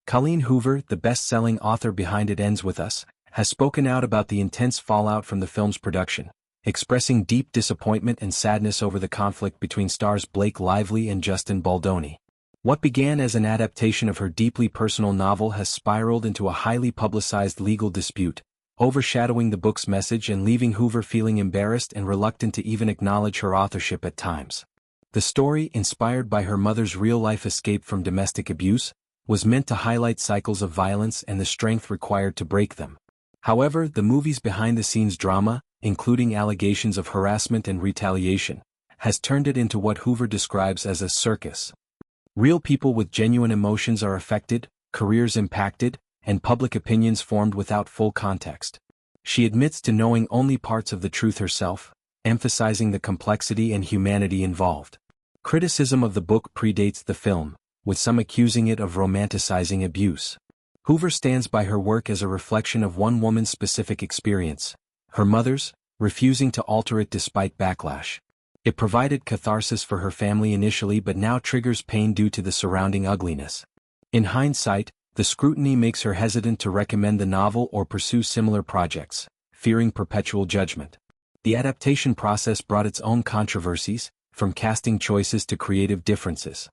Colleen Hoover, the best-selling author behind It Ends With Us, has spoken out about the intense fallout from the film's production, expressing deep disappointment and sadness over the conflict between stars Blake Lively and Justin Baldoni. What began as an adaptation of her deeply personal novel has spiraled into a highly publicized legal dispute, overshadowing the book's message and leaving Hoover feeling embarrassed and reluctant to even acknowledge her authorship at times. The story, inspired by her mother's real-life escape from domestic abuse, was meant to highlight cycles of violence and the strength required to break them. However, the movie's behind-the-scenes drama, including allegations of harassment and retaliation, has turned it into what Hoover describes as a circus. Real people with genuine emotions are affected, careers impacted, and public opinions formed without full context. She admits to knowing only parts of the truth herself, emphasizing the complexity and humanity involved. Criticism of the book predates the film, with some accusing it of romanticizing abuse. Hoover stands by her work as a reflection of one woman's specific experience, her mother's, refusing to alter it despite backlash. It provided catharsis for her family initially but now triggers pain due to the surrounding ugliness. In hindsight, the scrutiny makes her hesitant to recommend the novel or pursue similar projects, fearing perpetual judgment. The adaptation process brought its own controversies, from casting choices to creative differences.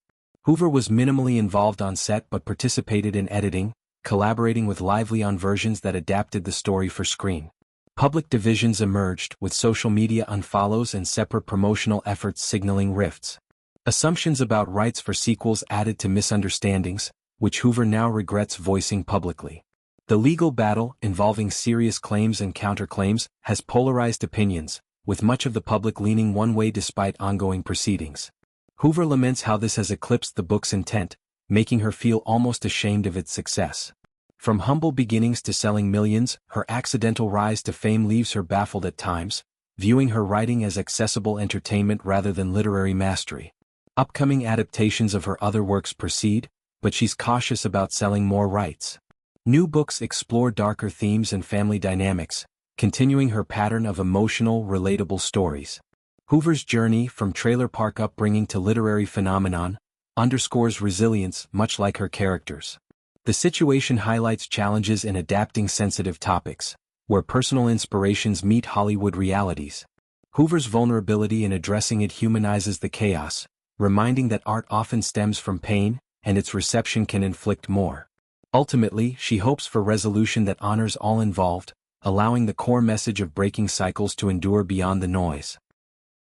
Hoover was minimally involved on set but participated in editing, collaborating with Lively on versions that adapted the story for screen. Public divisions emerged, with social media unfollows and separate promotional efforts signaling rifts. Assumptions about rights for sequels added to misunderstandings, which Hoover now regrets voicing publicly. The legal battle, involving serious claims and counterclaims, has polarized opinions, with much of the public leaning one way despite ongoing proceedings. Hoover laments how this has eclipsed the book's intent, making her feel almost ashamed of its success. From humble beginnings to selling millions, her accidental rise to fame leaves her baffled at times, viewing her writing as accessible entertainment rather than literary mastery. Upcoming adaptations of her other works proceed, but she's cautious about selling more rights. New books explore darker themes and family dynamics, continuing her pattern of emotional, relatable stories. Hoover's journey, from trailer park upbringing to literary phenomenon, underscores resilience much like her characters. The situation highlights challenges in adapting sensitive topics, where personal inspirations meet Hollywood realities. Hoover's vulnerability in addressing it humanizes the chaos, reminding that art often stems from pain, and its reception can inflict more. Ultimately, she hopes for resolution that honors all involved, allowing the core message of breaking cycles to endure beyond the noise.